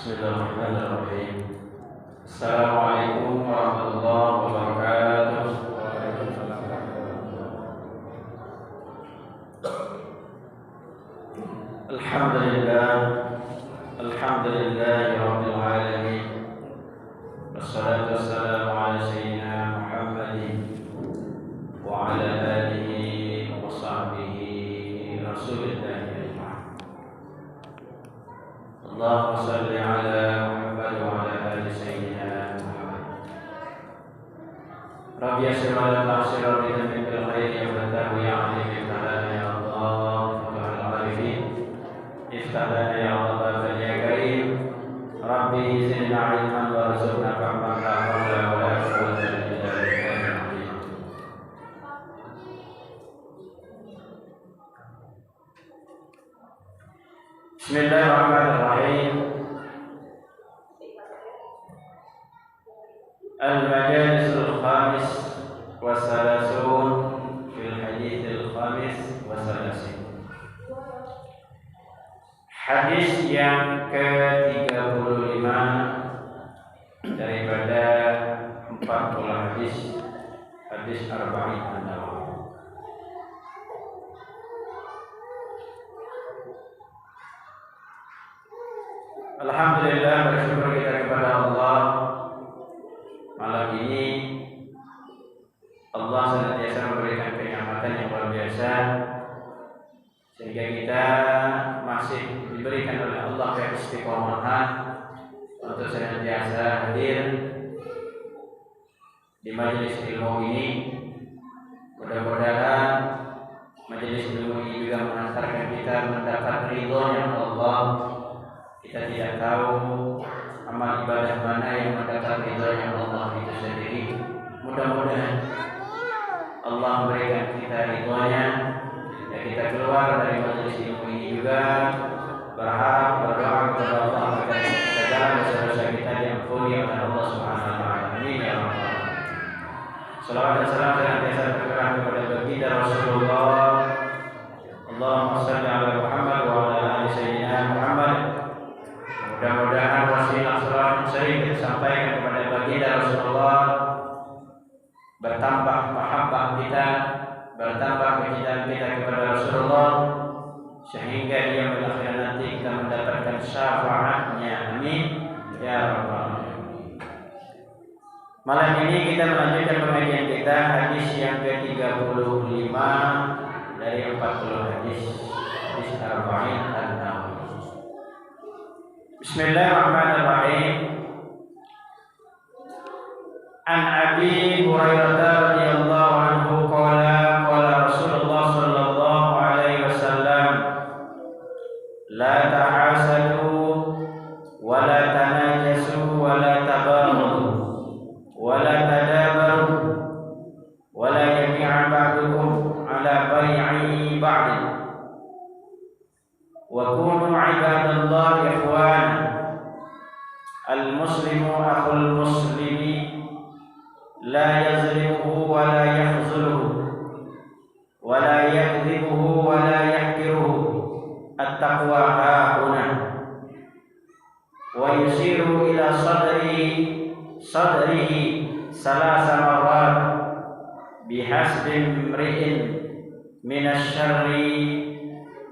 Bismillahirrahmanirrahim. Assalamualaikum warahmatullahi wabarakatuh. Alhamdulillahi rabbil alamin. Wassalatu wassalamu ala sayyidina Muhammadin wa ala alihi wa sahbihi rasulillahi ajma'in. Allahumma salli ala Muhammad wa ala ali sayyidina Muhammad. Rabbi yassir wa la ta'sir wa bidamin bil khairi ya fatahu ya alim iftah ya Allah Futuhal arifin iftah lana ya Allah ya karim. Rabbi zidna ilman warzuqna fahman la hawla wa la quwwata illa billah. Bismillahirrahmanirrahim. Al-Majalisul Khamis wa Salasun fil Hadithil Khamis wa Salasin. Hadis yang ke-35 daripada 40 hadis Arba'in An-Nawawi. Alhamdulillah, bersyukur kita kepada Allah. Malam ini Allah senantiasa memberikan kenikmatan yang luar biasa sehingga kita masih diberikan oleh Allah keistiqomahan untuk senantiasa hadir di majelis ilmu ini. Mudah-mudahan majelis ilmu ini juga mengantarkan kita mendapat ridhonya Allah. Kita tidak tahu amal ibadah mana yang mendapat ridhonya Allah itu sendiri. Mudah-mudahan Allah memberikan kita ridhonya dan kita keluar dari majelis ilmu ini juga berharap berdoa kepada Allah agar segala dosa-dosa kita diampuni oleh Allah Subhanahu wa taala. Amin ya rabbal alamin. Salawat dan salam senantiasa tercurah kepada baginda Rasulullah. Allahumma shalli ala Muhammad wa ala ali sayyidina Muhammad. Mudah-mudahan wasilah salam sering kita sampaikan kepada baginda Rasulullah, bertambah mahabbah kita, bertambah kecintaan kita kepada Rasulullah, sehingga dia pada akhir nanti kita mendapatkan syafaatnya. Amin ya rabbal alamin. Malam ini kita melanjutkan pengajian kita hadis yang ke-35 dari 40 hadis Arba'in An-Nawawi. Bismillahirrahmanirrahim. An Abi Hurairah radhiyallahu anhu qala qala Rasulullah sallallahu alaihi wasallam la tahasadu wa la tanajasu wa la tabaghadu wa la tadabaru wa la yabi'a ba'dukum ala bai'i ba'd wa kunu 'ibadallahi ikhwana. Al-muslimu akhul muslimi la yazlimuhu wa la yakhzuluhu wa la yakdhibuhu wa la yahqiruhu. At-taqwa hahuna. Wa yusiru ila sadrihi salasa marrat bihasbi imri'in minasy-syarri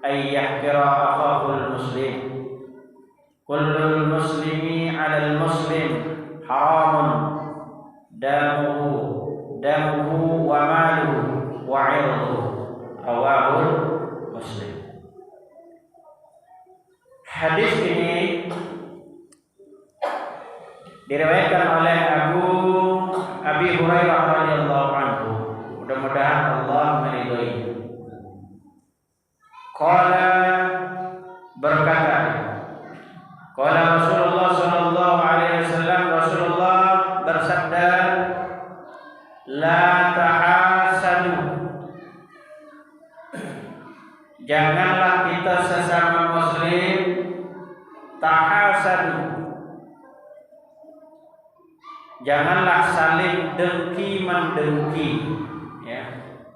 ay yahqira akhahul muslim. Kullul muslimi 'alal muslim haramun damuhu wa maluhu wa 'irduhu. Rawahul Muslim. Hadis ini diriwayatkan oleh Abi Hurairah radhiyallahu anhu. Mudah-mudahan Allah meridhoi. Qala, berkata, qala Rasulullah sallallahu alaihi wasallam, Rasulullah bersabda, la tahasadu, janganlah kita sesama muslim tahasadu, janganlah saling dengki mendengki, ya,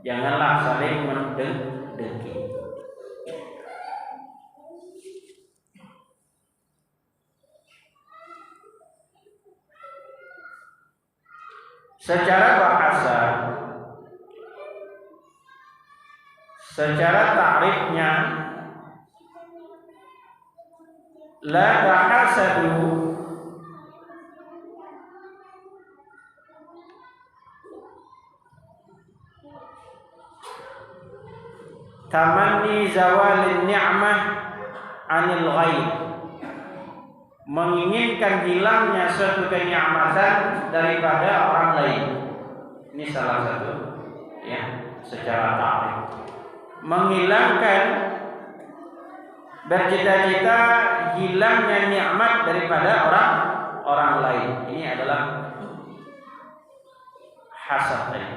janganlah saling mendengki. Secara bahasa, secara ta'rifnya, la tahasadu tamanni zawalin ni'mah anil ghaib, menginginkan hilangnya suatu kenikmatan daripada orang lain. Ini salah satu ya secara ta'rif. Menghilangkan, bercita-cita hilangnya nikmat daripada orang lain. Ini adalah hasad tadi.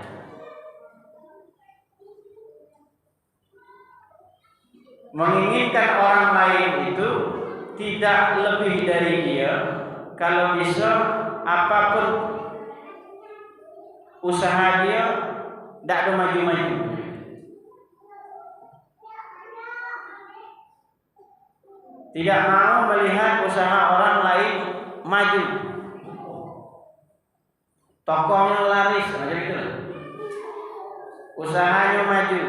Menginginkan orang lain itu tidak lebih dari dia, kalau bisa apapun usaha dia tidak ada maju-maju. Tidak mau melihat usaha orang lain maju, tokonya laris, macam itu. Usahanya maju,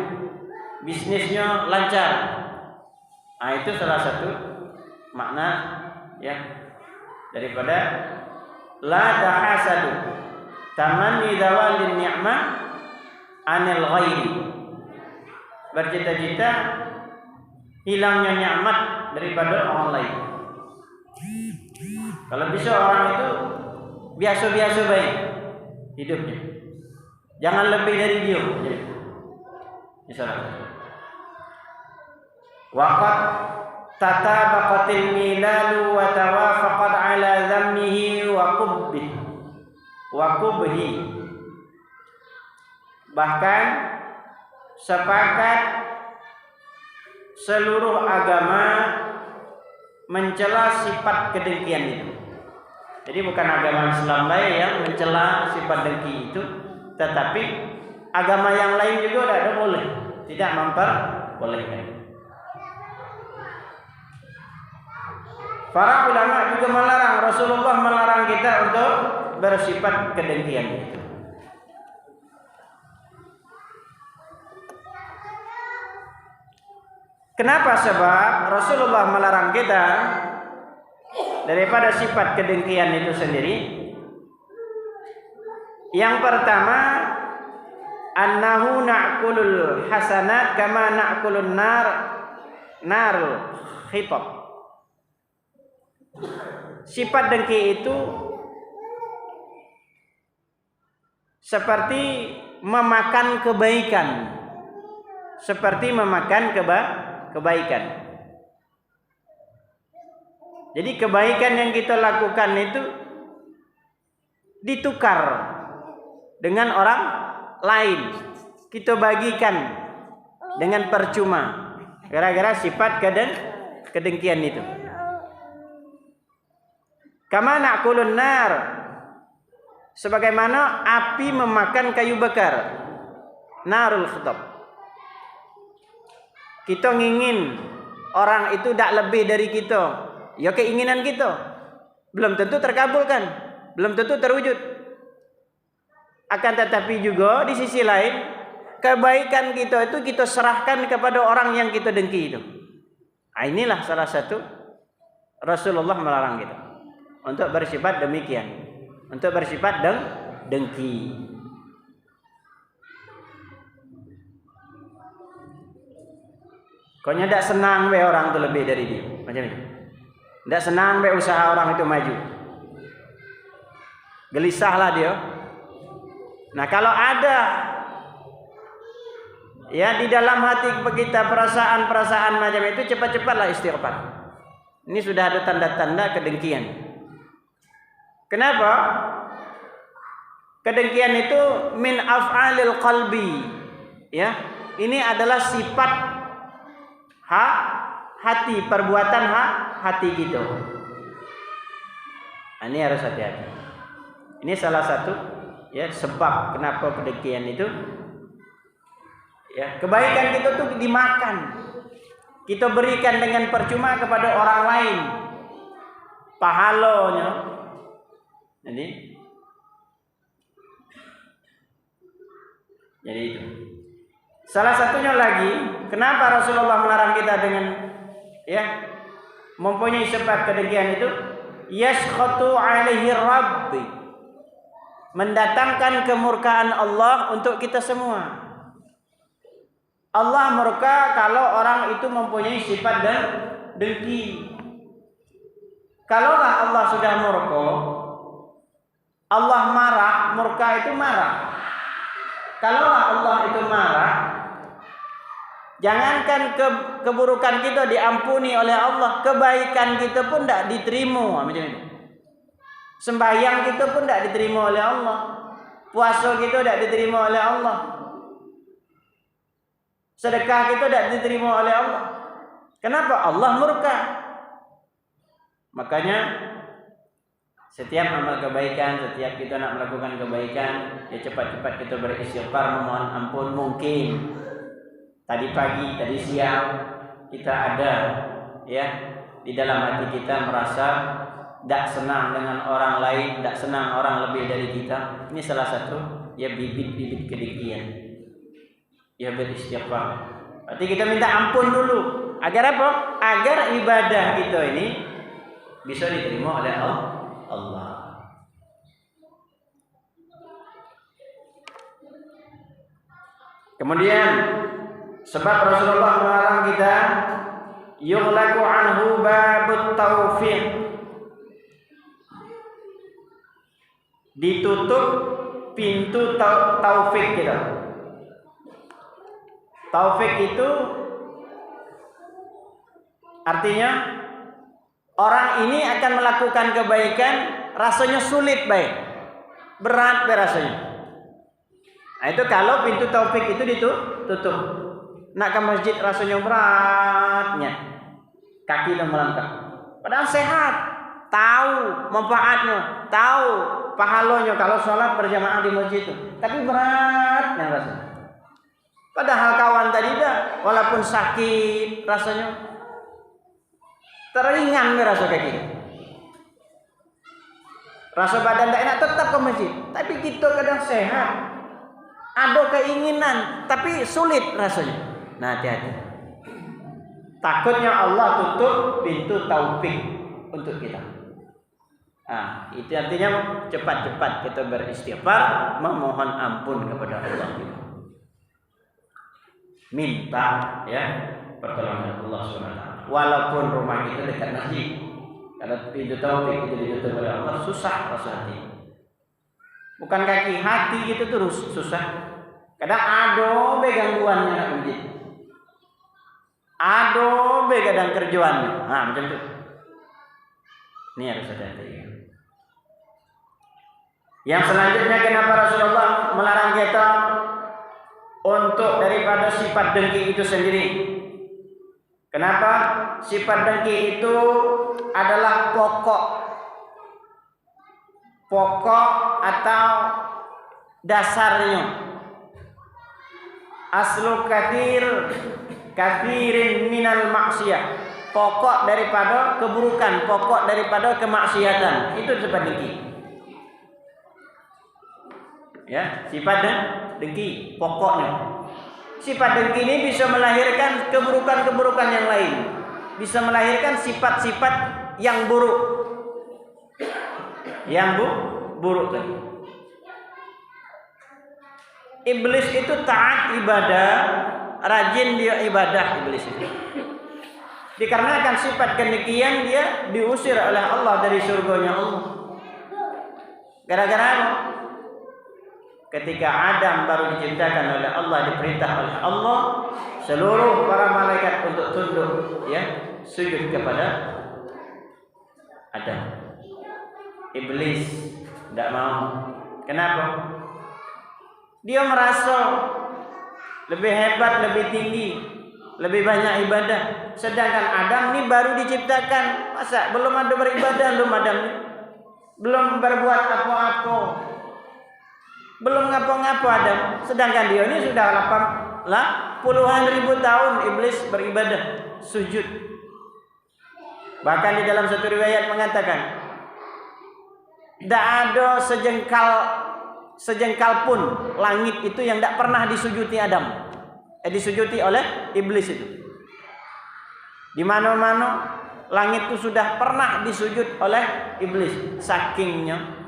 bisnisnya lancar. Nah, itu salah satu makna ya daripada la tahasadu tamanni zawalin ni'mah anil ghairi, bercita-cita hilangnya nikmat daripada orang lain. Kalau bisa orang itu biasa-biasa baik hidupnya, jangan lebih dari dia. Misalnya waqad tatabaqatil milalu wa tawafaqat ala dhammihi wa qubhi, bahkan sepakat seluruh agama mencela sifat kedengkian itu. Jadi bukan agama Islam baik yang mencela sifat dengki itu, tetapi agama yang lain juga tidak boleh, tidak memperbolehkan. Para ulama juga melarang, Rasulullah melarang kita untuk bersifat kedengkian itu. Kenapa? Sebab Rasulullah melarang kita daripada sifat kedengkian itu sendiri. Yang pertama, annahu na'kulul hasanat kama na'kulun narul khitab. Sifat dengki itu seperti memakan kebaikan, seperti memakan kebaikan. Jadi kebaikan yang kita lakukan itu ditukar dengan orang lain, kita bagikan dengan percuma gara-gara sifat kedengkian itu. Kama na'kulun nar, sebagaimana api memakan kayu bakar, narul khitab. Kita ngingin orang itu tidak lebih dari kita, ya keinginan kita belum tentu terkabulkan, belum tentu terwujud. Akan tetapi juga di sisi lain, kebaikan kita itu kita serahkan kepada orang yang kita dengki itu. Nah, inilah salah satu Rasulullah melarang kita untuk bersifat demikian, untuk bersifat dengki. Koknya tidak senang be orang itu lebih dari dia, macam itu. Tidak senang be usaha orang itu maju, gelisahlah dia. Nah, kalau ada ya di dalam hati kita perasaan-perasaan macam itu, cepat-cepatlah istighfar. Ini sudah ada tanda-tanda kedengkian. Kenapa? Kedengkian itu min af'alil qalbi. Ya, ini adalah sifat hati, perbuatan hati gitu. Nah, ini harus hati-hati. Ini salah satu ya sebab kenapa kedengkian itu. Ya, kebaikan kita tuh dimakan. Kita berikan dengan percuma kepada orang lain. Pahalanya. Jadi Jadi itu. Salah satunya lagi, kenapa Rasulullah melarang kita dengan mempunyai sifat kedengkian itu? Yaskhatu alaihi rabbi, mendatangkan kemurkaan Allah untuk kita semua. Allah murka kalau orang itu mempunyai sifat dan dengki. Kalaulah Allah sudah murka, Allah marah, murka itu marah. Kalaulah Allah itu marah, jangankan keburukan kita diampuni oleh Allah, kebaikan kita pun tidak diterima macam itu. Sembahyang kita pun tidak diterima oleh Allah, puasa kita tidak diterima oleh Allah, sedekah kita tidak diterima oleh Allah. Kenapa? Allah murka. Makanya setiap amal kebaikan, setiap kita nak melakukan kebaikan, cepat-cepat kita beristighfar, memohon ampun. Mungkin tadi pagi, tadi siang kita ada di dalam hati kita merasa tidak senang dengan orang lain, tidak senang orang lebih dari kita. Ini salah satu bibit-bibit kedengkian. Beristighfar. Berarti kita minta ampun dulu. Agar apa? Agar ibadah kita ini bisa diterima oleh Allah. Kemudian sebab Rasulullah melarang kita yughlaqu anhu babut taufiq, ditutup pintu taufik kita. Taufik itu artinya orang ini akan melakukan kebaikan, rasanya sulit baik, berat rasanya. Nah itu kalau pintu taufik itu ditutup. Nak ke masjid rasanya beratnya, kaki dan melangkah. Padahal sehat, tahu manfaatnya, tahu pahalanya kalau sholat berjamaah di masjid itu. Tapi beratnya rasanya. Padahal kawan tadi dah, walaupun sakit rasanya teringan rasa kaki. Rasa badan tak enak tetap ke masjid. Tapi kita kadang sehat, ada keinginan, tapi sulit rasanya. Nah hati-hati. Takutnya Allah tutup pintu taufik untuk kita. Nah, itu artinya cepat-cepat kita beristighfar, memohon ampun kepada Allah. Minta pertolongan Allah SWT. Walaupun rumah kita dekat masjid, kalau pintu taufik itu ditutup oleh Allah, susah rasa hati. Bukan kaki, hati kita terus susah. Kadang ada gangguannya nak masjid, ada kadang kerjaannya. Nah macam itu. Ini harus hati-hati. Yang selanjutnya, kenapa Rasulullah melarang kita untuk daripada sifat dengki itu sendiri? Kenapa? Sifat dengki itu adalah pokok atau dasarnya. Aslu kathirin minal maksiyah, pokok daripada keburukan, pokok daripada kemaksiatan. Itu sifat dengki. Sifat dengki pokoknya. Sifat dengki ini bisa melahirkan keburukan-keburukan yang lain, bisa melahirkan sifat-sifat yang buruk, buruk tadi. Iblis itu taat ibadah, rajin dia ibadah iblis itu. Dikarenakan sifat kedengkian dia diusir oleh Allah dari surganya Allah. Gara-gara apa? Ketika Adam baru diciptakan oleh Allah, diperintah oleh Allah seluruh para malaikat untuk tunduk sujud kepada Adam. Iblis tidak mau. Kenapa? Dia merasa lebih hebat, lebih tinggi, lebih banyak ibadah. Sedangkan Adam ini baru diciptakan, masa belum ada beribadah, belum berbuat apa-apa, belum ngapa-ngapa Adam. Sedangkan dia ini sudah puluhan ribu tahun iblis beribadah, sujud. Bahkan di dalam satu riwayat mengatakan, tidak ada sejengkal sejengkal pun langit itu yang tidak pernah disujuti Adam. Disujuti oleh iblis itu. Di mana-mana langit itu sudah pernah disujud oleh iblis, sakingnya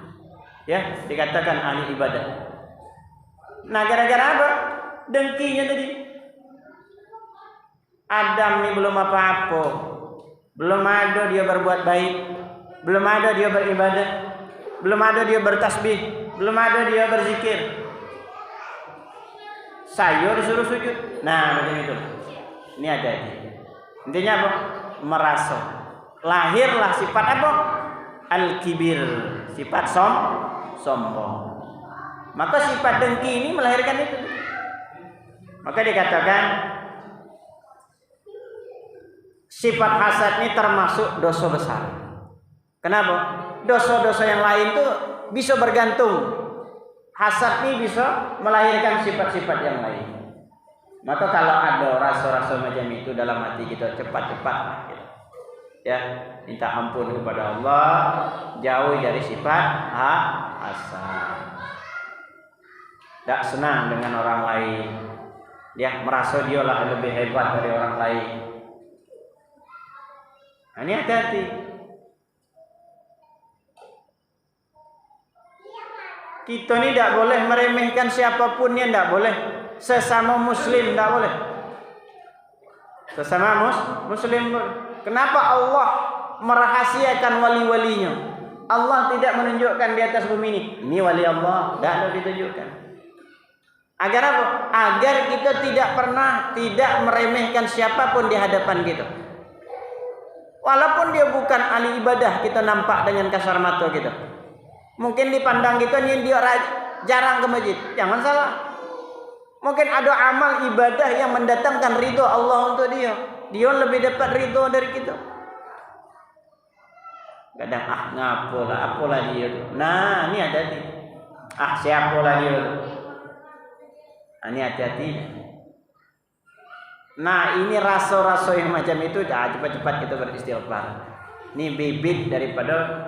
ya dikatakan ahli ibadah. Nah, gara-gara apa? Dengkinya tadi. Adam ini belum apa-apa. Belum ada dia berbuat baik, belum ada dia beribadah, belum ada dia bertasbih, belum ada dia berzikir. Saya disuruh sujud. Nah, macam itu. Ini ada. Intinya apa? Merasa. Lahirlah sifat apa? Al-kibir, sifat sombong. Maka sifat dengki ini melahirkan itu. Maka dikatakan sifat hasad ini termasuk dosa besar. Kenapa? Dosa-dosa yang lain itu bisa bergantung. Hasad ini bisa melahirkan sifat-sifat yang lain. Maka kalau ada rasa-rasa macam itu dalam hati kita, cepat-cepat ya minta ampun kepada Allah, jauhi dari sifat hasad. Tak senang dengan orang lain, dia merasa dialah lebih hebat dari orang lain. Nah, ini hati-hati. Kita ini tidak boleh meremehkan siapapun, yang tidak boleh. Sesama muslim tidak boleh. Sesama muslim. Kenapa Allah merahasiakan wali-walinya? Allah tidak menunjukkan di atas bumi ini. Ini wali Allah, tidak ada ditunjukkan. Agar apa? Agar kita tidak meremehkan siapapun di hadapan kita. Walaupun dia bukan ahli ibadah, kita nampak dengan kasar mata kita. Mungkin dipandang kita ini dia jarang ke masjid. Jangan salah. Mungkin ada amal ibadah yang mendatangkan ridho Allah untuk dia. Dia lebih dapat ridho dari kita. Kadang apalah dia. Nah, ini hati-hati. Siapalah dia. Ini hati-hati. Nah, ini rasa-rasa yang macam itu, cepat-cepat kita beristighfar. Ini bibit daripada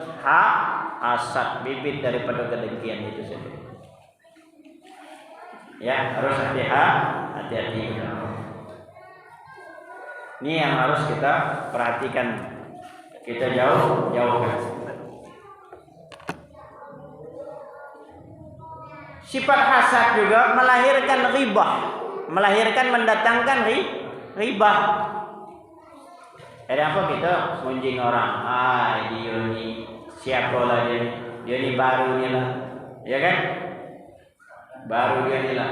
hasad, bibit daripada kedengkian itu saja. Ya, harus hati-hati. Ini yang harus kita perhatikan. Kita jauhkan. Sifat hasad juga melahirkan ghibah, mendatangkan ghibah. Ada apa kita munjing orang? Dia ni siapalah dia ni baru ni lah, ya kan? Baru dia ni lah,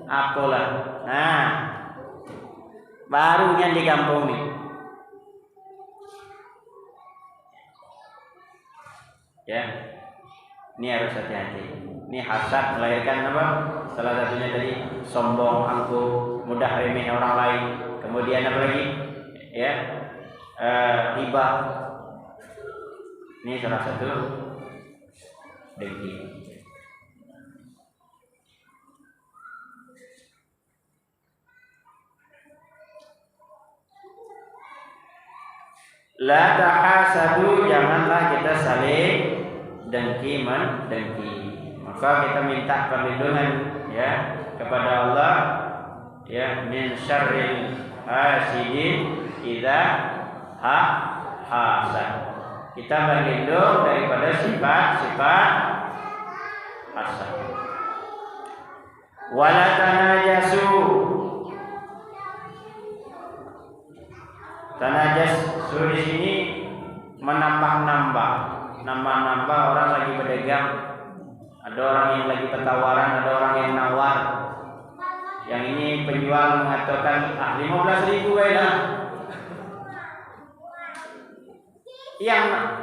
apalah. Nah, baru yang di kampung ni. Ya, ini harus hati-hati. Ini hasad melahirkan apa? Salah satunya tadi sombong, angkuh, mudah remeh orang lain. Kemudian apa lagi? Ya, ghibah. Ini salah satu dengki. La tahasadu, janganlah kita saling dengki. Maka kita minta perlindungan ya kepada Allah ya min syarril hasidin idza hasad. Kita berlindung daripada sifat-sifat hasad. Wala tanajasu. Tanajas di sini menambah-nambah orang lagi berdagang. Ada orang yang lagi bertawaran, ada orang yang nawar. Yang ini penjual mengatakan 15.000 lah.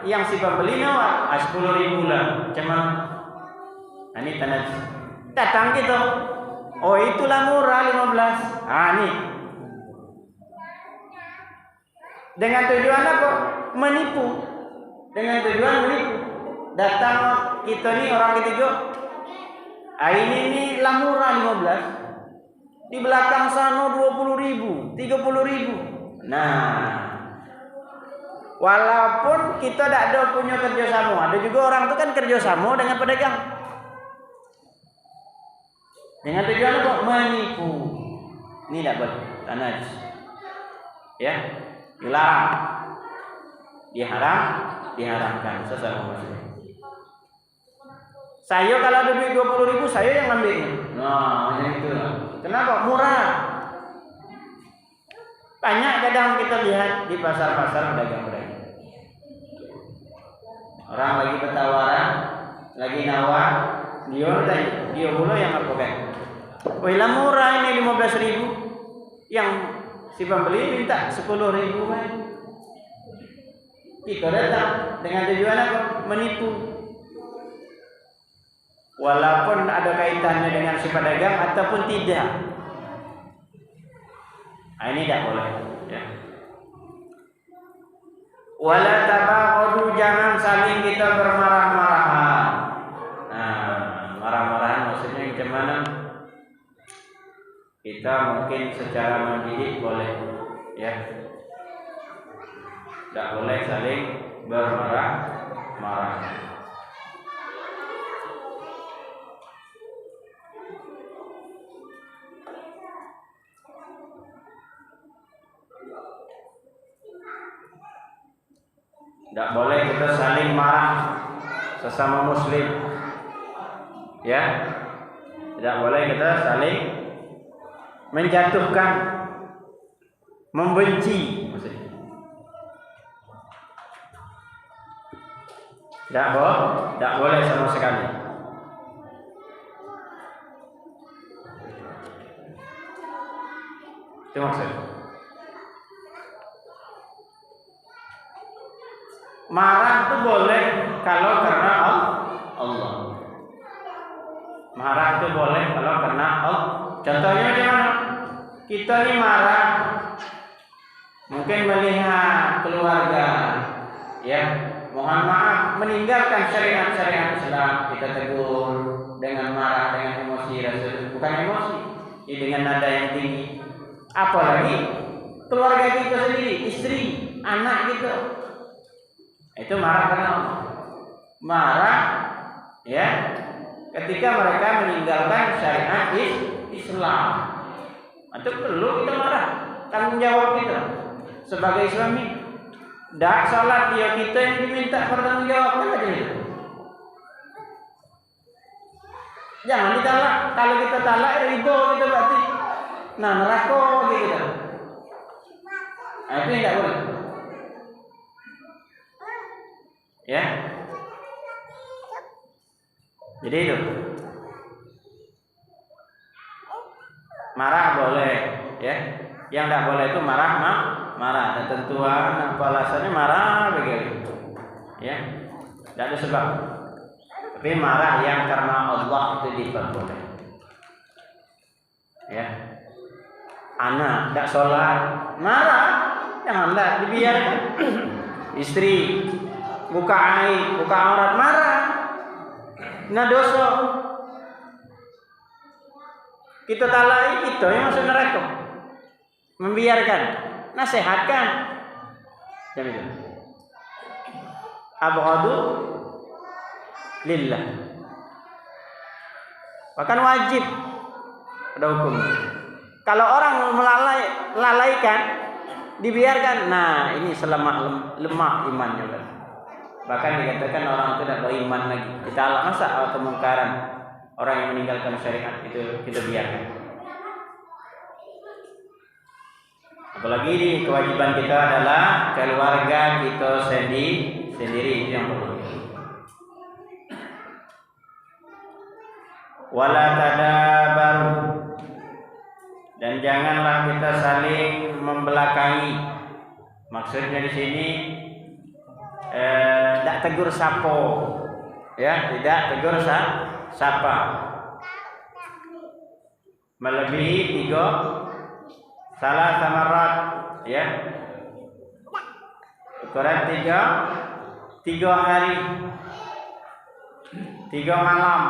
Yang si pembeli nawar 10.000 lah. Cuman ini tanda datang gitu. Oh, itulah murah 15. Nih. Dengan tujuan apa? Menipu. Datang kita ni orang ketiga. Ini ni lah murah 15. Di belakang sana 20.000, 30.000. Nah, walaupun kita tidak ada punya kerjasama, ada juga orang tu kan kerjasama dengan pedagang. Dengan tujuan apa? Menipu. Ini tidak boleh. Tanaj. Ya, dilarang. Diharamkan sesama muslim. Saya kalau ada duit 20.000 saya yang ambilnya. Nah, macam itu. Kenapa? Murah. Banyak kadang kita lihat di pasar-pasar pedagang-pedagang. Orang lagi bertawaran, lagi nawar, dia pula yang ngapain? Wah, murah ini 15.000. Yang si pembeli minta 10.000 kan. Kita datang dengan tujuan apa? Menipu. Walaupun ada kaitannya dengan si pedagang ataupun tidak. Nah, ini tidak boleh. Ya. Wala tabaghadu, jangan saling kita bermarah-marahan. Nah, marah-marahan maksudnya macam mana? Kita mungkin secara mendidik boleh, ya. Tidak boleh saling bermarah-marah. Tidak boleh kita saling marah sesama muslim. Ya. Tidak boleh kita saling menjatuhkan, membenci maksudnya. Tidak boleh sama sekali. Itu maksudnya. Marah itu boleh kalau karena Allah. Marah itu boleh kalau karena Allah. Contohnya macam mana? Kita ini marah, mungkin melihat keluarga, ya, mohon maaf, meninggalkan syariat-syariat Islam, kita tegur dengan marah, dengan emosi, bukan emosi, ini dengan nada yang tinggi. Apalagi keluarga kita sendiri, istri, anak kita. Itu marah karena Allah. Marah, ya, ketika mereka meninggalkan syariat Islam. Itu perlu kita marah. Tanggung jawab kita sebagai suami. Dak salat dia kita yang diminta bertanggung jawab kan aja itu. Jangan ditalak. Kalau kita talak ridho kita berarti neraka gitu. Nah, itu tidak boleh. Ya. Jadi itu. Marah boleh, ya. Yang tidak boleh itu marah. Ada tentuan, apa alasannya marah begitu. Ya. Tidak ada sebab. Tapi marah yang karena Allah itu diperboleh. Ya. Anak tidak sholat, marah, janganlah dibiarkan. Istri buka aib, buka aurat, marah. Nah dosa. Kita talai, kita yang masuk neraka. Membiarkan, nasihatkan. Demikian. Abghadu lillah. Bahkan wajib pada hukum. Kalau orang melalaikan, dibiarkan, nah ini lemah imannya. Bahkan dikatakan orang itu tidak beriman lagi. Kita masa kemungkaran orang yang meninggalkan syariat itu kita biarkan. Apalagi di kewajiban kita adalah keluarga kita sendiri itu yang perlu. Wala tadabaru, dan janganlah kita saling membelakangi. Maksudnya di sini tidak tegur sapo, ya, tidak tegur sapa. Melebihi 3 salah samarat, ya. Ukuran 3 hari, 3 malam.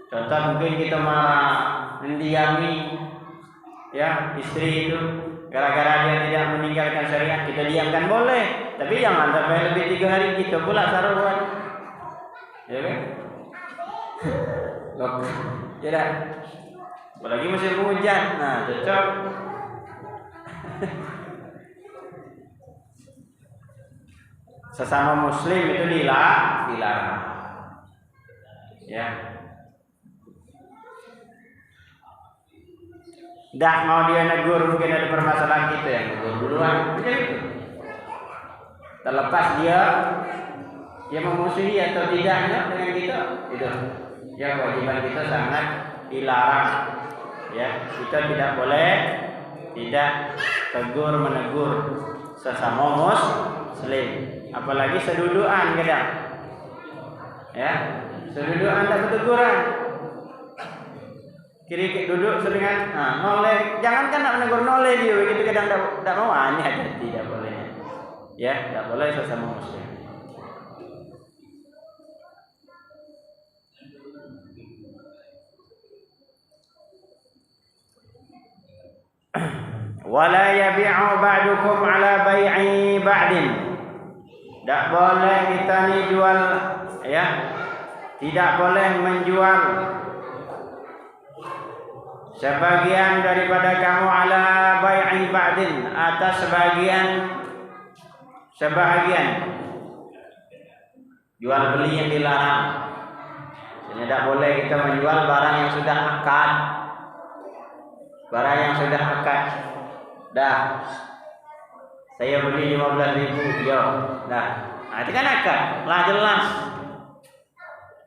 Contoh mungkin kita marah, mendiami, ya, istri itu gara-gara dia tidak meninggalkan syariat, kita diamkan boleh. Tapi jangan sampai lebih 3 hari kita pula saruan. Ya kan? Loh, ya dah. Apalagi musim hujan. Nah, cocok. Sesama muslim itu dilarang. Ya. Dah mau dia negur, mungkin ada permasalahan kita yang negur duluan. Macam itu. Terlepas dia memusuhi atau tidaknya dengan kita, itu. Ya, kewajiban kita sangat dilarang. Ya, kita tidak boleh tidak tegur menegur sesama muslim, apalagi sedudukan kadang. Ya, sedudukan tak berteguran. Kiri duduk seringan, noleh, jangankan nak menegur noleh dia, begitu kadang tak mau, ini ada tidak boleh. Ya, tak boleh sesama muslim. Wala yabi'u ba'dukum ala bai'i ba'din. Tak boleh kita ni jual, ya. Tidak boleh menjual sebagian daripada kamu ala bai'i ba'din, atas sebagian. Jual beli yang dilarang. Jadi tidak boleh kita menjual barang yang sudah akad. Dah, saya beli 15.000, yo, dah. Nah, itu kan akad, lah jelas.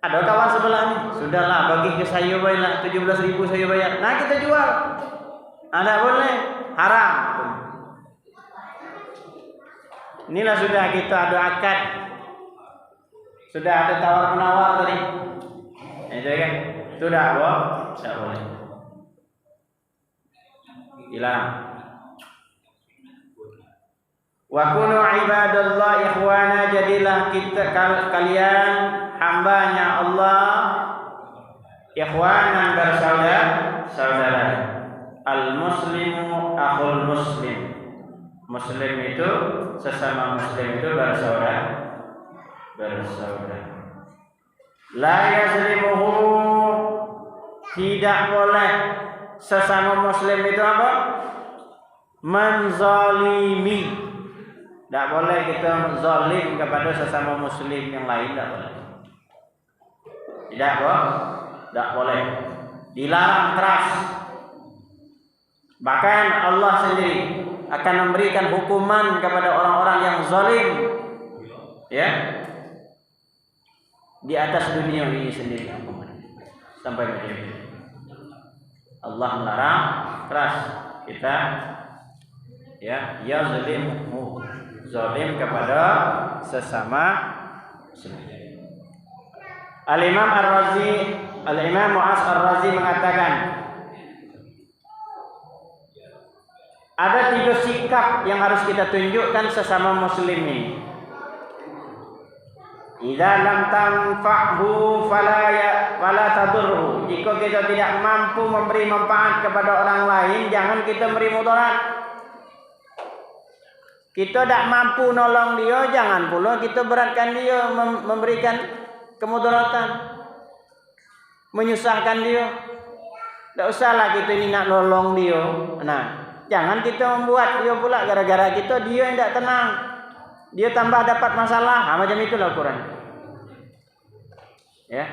Ada kawan sebelah ni, sudahlah bagi ke saya bayar 17.000 saya bayar. Nah, kita jual. Ada boleh, haram. Inilah sudah kita ada akad, sudah ada tawar menawar tadi. Itu kan, sudah tidak boleh. Hilang. Wa kunu ibadallah ikhwana, jadilah kalian hambanya Allah ikhwanan, bersaudara. Al muslimu akhul muslim. Muslim itu sesama muslim itu bersaudara. La yazlimuhu, tidak boleh sesama muslim itu apa? Menzalimi. Tak boleh kita zalim kepada sesama muslim yang lain, tak boleh. Tak boleh. Dilarang keras. Bahkan Allah sendiri akan memberikan hukuman kepada orang-orang yang zalim. Ya. Di atas dunia ini sendiri. Sampai macam itu. Allah melarang keras kita, ya zalim kepada sesama muslim. Al-Imam Mu'az Ar-Razi mengatakan, ada 3 sikap yang harus kita tunjukkan sesama muslim ini. Idza lam tanfa'hu fala tadurru. Jika kita tidak mampu memberi manfaat kepada orang lain, jangan kita beri mudarat. Kita tidak mampu nolong dia, jangan pula kita beratkan dia, memberikan kemudaratan, menyusahkan dia. Tak usahlah kita ini nak nolong dia. Nah, jangan kita membuat dia pula gara-gara kita dia yang tidak tenang, dia tambah dapat masalah. Macam itulah Quran. Ya.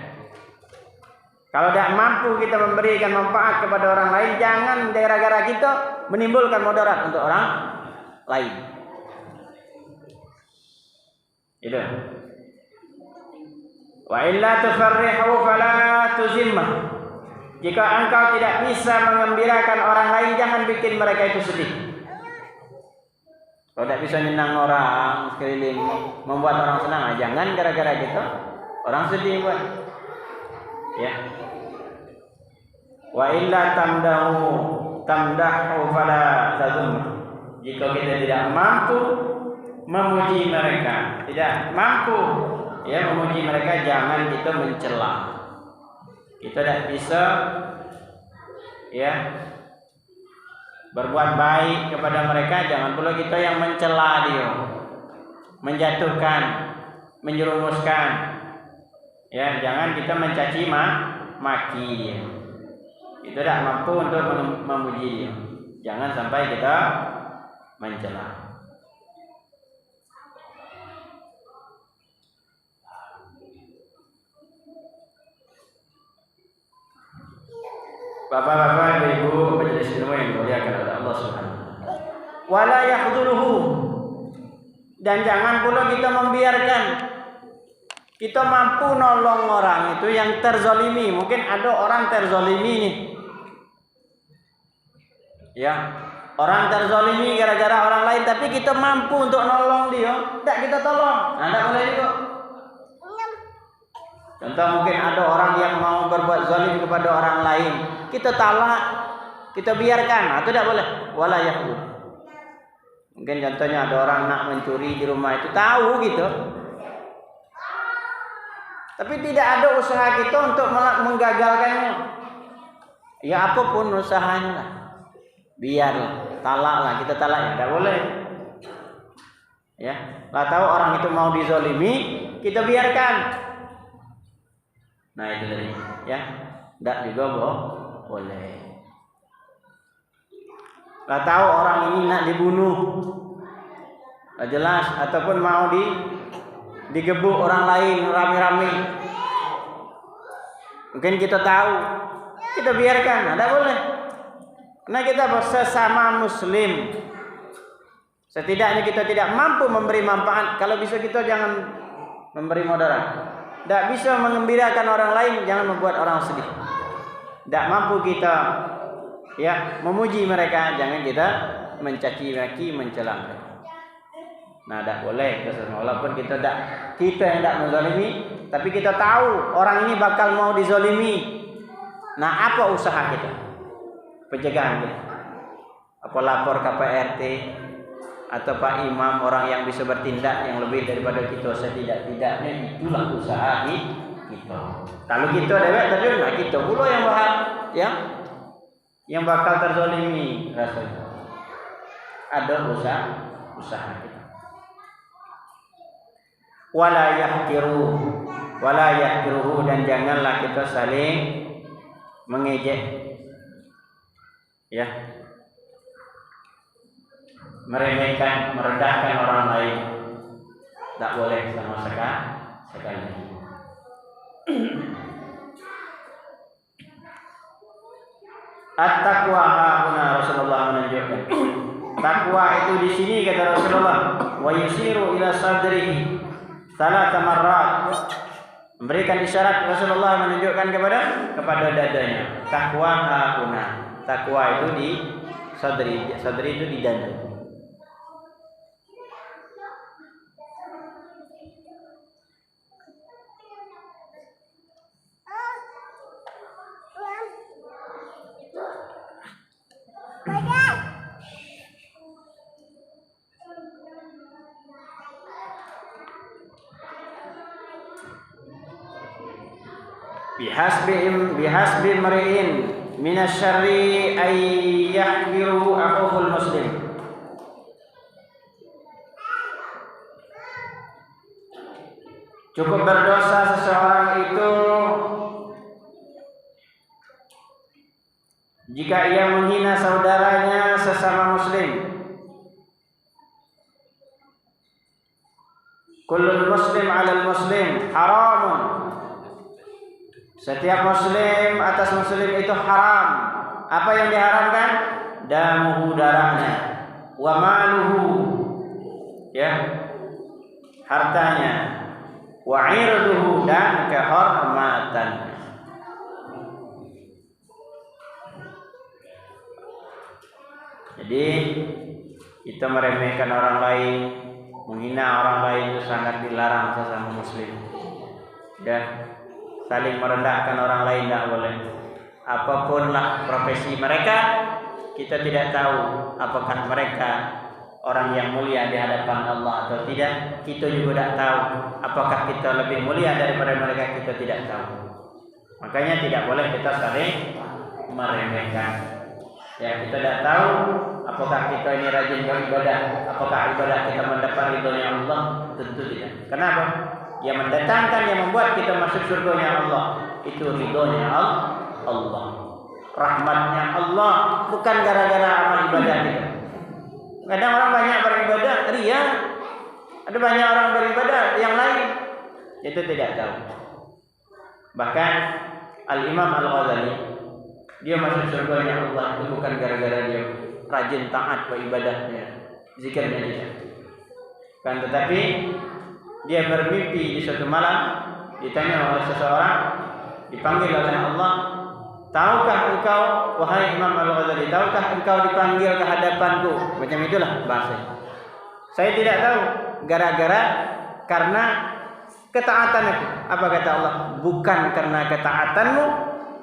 Kalau tidak mampu kita memberikan manfaat kepada orang lain, jangan gara-gara kita menimbulkan mudarat untuk orang lain. Itu. Wa illa tufarrihu fala tuzimmah. Jika engkau tidak bisa mengembirakan orang lain, jangan bikin mereka itu sedih. Kalau tidak bisa nyenang orang sekeliling, membuat orang senang, jangan gara-gara kita orang sedih buat. Ya. Wa illa tamdahu fala tazummah. Jika kita tidak mampu memuji mereka, tidak mampu memuji mereka, jangan kita mencela. Kita tidak bisa berbuat baik kepada mereka, jangan pula kita yang mencela dia, menjatuhkan, menjerumuskan. Ya, jangan kita mencaci maki dia. Kita tidak mampu untuk memuji dia. Jangan sampai kita mencela. Bapak-bapak, ibu-ibu, majelis ilmu yang dimuliakan oleh Allah Subhanahu wa taala. Wala yahdhuruhu, dan jangan pula kita membiarkan kita mampu nolong orang itu yang terzolimi. Mungkin ada orang terzolimi nih. Ya, orang terzolimi gara-gara orang lain, tapi kita mampu untuk nolong dia, tidak kita tolong. Nah, tidak boleh juga. Contoh mungkin ada orang yang mau berbuat zalim kepada orang lain, kita talak, kita biarkan, itu tidak boleh. Wala yahdhur. Mungkin contohnya ada orang nak mencuri di rumah itu, tahu gitu, tapi tidak ada usaha kita untuk menggagalkannya. Ya apapun usahanya lah, biarlah, talaklah, kita talaknya, tidak boleh. Ya, lah tahu orang itu mau dizalimi, kita biarkan. Nah itu tadi, ya, tidak juga boleh. Lah tahu orang ini nak dibunuh, lah jelas, ataupun mau digebuk orang lain rame-rame. Mungkin kita tahu, kita biarkan, tidak boleh. Karena kita sesama Muslim, setidaknya kita tidak mampu memberi manfaat. Kalau bisa kita jangan memberi mudarat. Tidak bisa mengembirakan orang lain, jangan membuat orang sedih. Tidak mampu kita ya memuji mereka, jangan kita mencaci maki, mencela mereka. Nah, tidak boleh. Walaupun kita yang tidak menzalimi, tapi kita tahu orang ini bakal mau dizalimi. Nah, apa usaha kita? Pencegahan kita. Apa lapor ke PRT atau Pak Imam, orang yang bisa bertindak yang lebih daripada kita, setidak-tidaknya itulah usaha kita. Kalau kita dewek terjun, kita pula yang bakal terzalimi rasanya. Ada usaha kita. Wala yahqiruhu, dan janganlah kita saling mengejek, ya, meremehkan, merendahkan orang lain. Tak boleh sama sekali. At-taqwa hauna, Rasulullah menunjukkan. Takwa itu di sini kata Rasulullah, wa yusiru ila sadrihi salasa marrat. Memberikan isyarat Rasulullah menunjukkan kepada dadanya. Takwa hauna. Takwa itu di sadri itu di dada. Bihasbi mri'in minasyarri ay yahqiru akhul muslim. Cukup berdosa seseorang itu jika ia menghina saudaranya sesama muslim. Kullul muslim 'alal muslim haramun. Setiap muslim atas muslim itu haram. Apa yang diharamkan? Damuhu, darahnya, wa maluhu, ya, hartanya, wa irduhu, dan kehormatannya. Jadi kita meremehkan orang lain, menghina orang lain itu sangat dilarang sesama muslim. Ya, saling merendahkan orang lain tidak boleh. Apapun lah profesi mereka, kita tidak tahu apakah mereka orang yang mulia di hadapan Allah atau tidak. Kita juga tidak tahu apakah kita lebih mulia daripada mereka, kita tidak tahu. Makanya tidak boleh kita saling meremehkan. Ya, kita tidak tahu apakah kita ini rajin beribadah, apakah ibadah kita mendapat ridhonya Allah, tentu tidak. Kenapa? Yang mendatangkan, yang membuat kita masuk surganya Allah itu ridhonya Allah, rahmatnya Allah, bukan gara-gara amal ibadah kita. Kadang orang banyak beribadah ria, ada banyak orang beribadah yang lain itu tidak tahu. Bahkan Al-Imam Al-Ghazali dia masuk surganya Allah itu bukan gara-gara dia rajin taat ibadahnya, zikirnya tidak. Kan tetapi dia bermimpi di suatu malam, ditanya oleh seseorang, dipanggil oleh Allah, tahukah engkau wahai Imam Al-Ghazali, tahukah engkau dipanggil ke hadapanku? Macam itulah bahasa. Saya tidak tahu, karena ketaatan itu. Apa kata Allah? Bukan karena ketaatanmu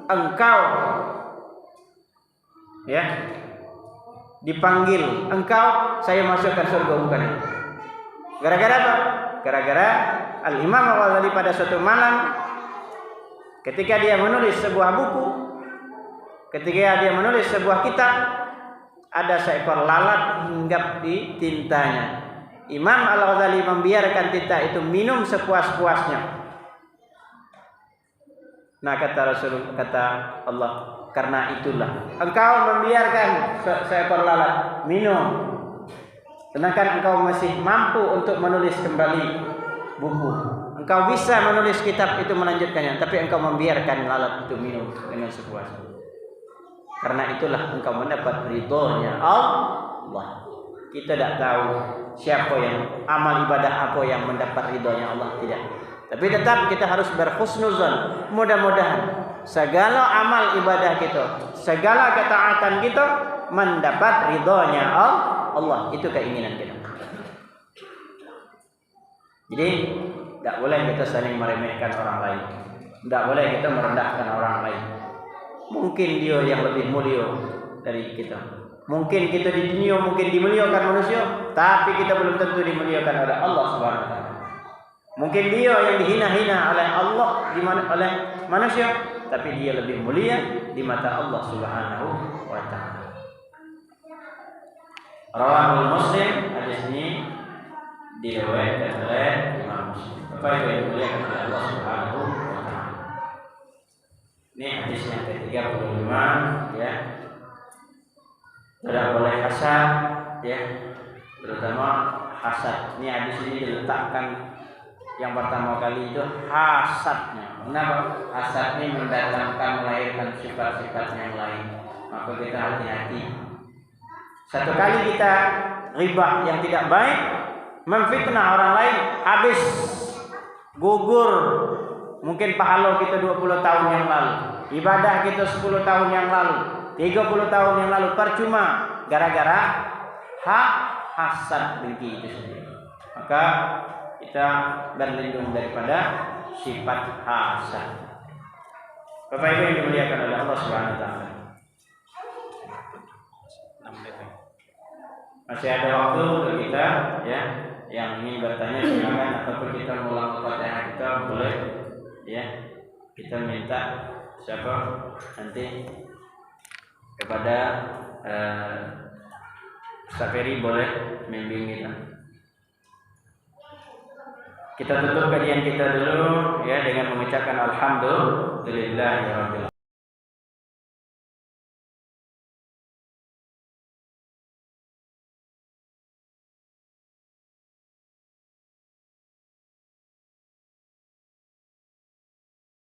engkau ya dipanggil, engkau saya masukkan surga, bukan itu. Gara-gara apa? Gara-gara Al-Imam Al-Ghazali pada suatu malam ketika dia menulis sebuah buku, ketika dia menulis sebuah kitab, ada seekor lalat hinggap di tintanya. Imam Al-Ghazali membiarkan tinta itu minum sepuas-puasnya. Nah kata Allah, karena itulah engkau membiarkan seekor lalat minum, sedangkan engkau masih mampu untuk menulis kembali buku. Engkau bisa menulis kitab itu, melanjutkannya, tapi engkau membiarkan lalat itu minum dengan sepuasnya. Karena itulah engkau mendapat ridhonya Allah. Kita tidak tahu siapa yang amal ibadah apa yang mendapat ridhonya Allah, tidak. Tapi tetap kita harus berhusnuzan. Mudah-mudahan segala amal ibadah kita, segala ketaatan kita mendapat ridhonya Allah. Itu keinginan kita. Jadi tidak boleh kita saling meremehkan orang lain, tidak boleh kita merendahkan orang lain. Mungkin dia yang lebih mulia dari kita, mungkin kita di dunia mungkin dimuliakan manusia, tapi kita belum tentu dimuliakan oleh Allah Subhanahu wa taala. Mungkin dia yang dihina-hina oleh Allah, oleh manusia, tapi dia lebih mulia di mata Allah Subhanahu wa taala. Rawahul Muslim, hadis ini diriwayatkan oleh Imam Muslim. Apa itu yang dimuliakan oleh Allah Subhanahu wa taala? Ini hadis yang ke-35 ya. Tidak boleh hasad ya, terutama hasad. Ini hadis ini diletakkan yang pertama kali itu hasadnya. Kenapa? Hasad ini mendatangkan, melahirkan sifat-sifat yang lain. Maka kita hati-hati. Satu kali kita ghibah yang tidak baik, memfitnah orang lain, habis gugur mungkin pahala kita 20 tahun yang lalu, ibadah kita 10 tahun yang lalu, 30 tahun yang lalu, percuma gara-gara hasad, dengki itu sendiri. Maka kita berlindung daripada sifat hasad. Bapak Ibu yang dimuliakan oleh Allah Subhanahu wa taala. Masih ada waktu untuk kita ya, yang ingin bertanya silakan, ataupun kita mengulang Fatihah kita boleh ya. Kita minta siapa nanti kepada Saferi boleh membimbing kita. Kita tutup kajian kita dulu ya dengan mengucapkan alhamdulillah ya rabbil alamin.